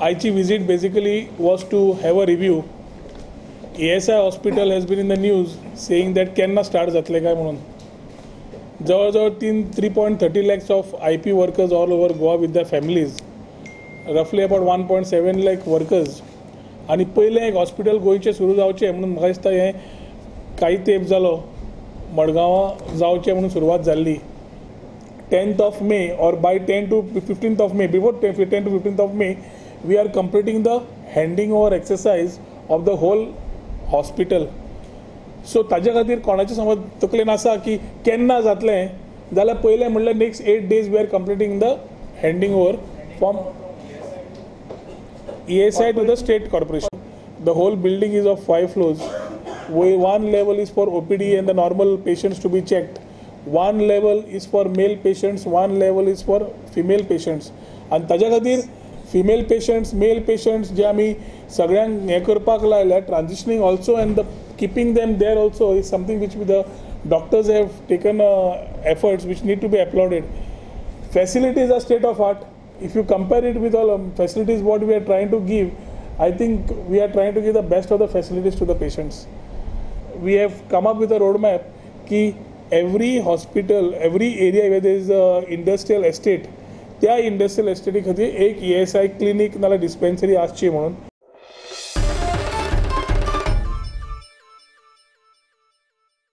आयची visit basically was to have a review. ESI hospital has been in the news saying that केन्ना start जातले काय म्हणून. जवळजवळ 3.30 lakhs of IP workers all over Goa with their families. Roughly about 1.7 lakh workers. आणि पहिले एक hospital गोंयचे सुरू जावचे म्हणून म्हाका दिसता हें काही तेंप जालो मडगांवां जावचें म्हणून सुरवात जाल्ली. 10th of May or by 10 to 15th of May, before 10 to 15th of May, we are completing the handing over exercise of the whole hospital. So ताजे खातीर कोणाचे समज तकलेन आसा की केन्ना जातलें जाल्यार पयलें म्हणल्यार next 8 days we are completing the handing over from ESI to the state corporation. The whole building is of 5 floors. One level is for OPD and the normal patients to be checked. One level is for male patients, one level is for female patients. And ताज्या खातीर female patients, male patients जे आमी सगळ्यांक हें करपाक लायल्या transitioning also and the keeping them there also is something which the doctors have taken efforts which need to be applauded. Facilities are state of art. If you compare it with all facilities what we are trying to give, I think we are trying to give the best of the facilities to the patients. We have come up with a roadmap कि every hospital, every area where there is a industrial estate, त्या industrial एस्टेटी खातीर एक ESI clinic नाल्यार dispensary आसची म्हणून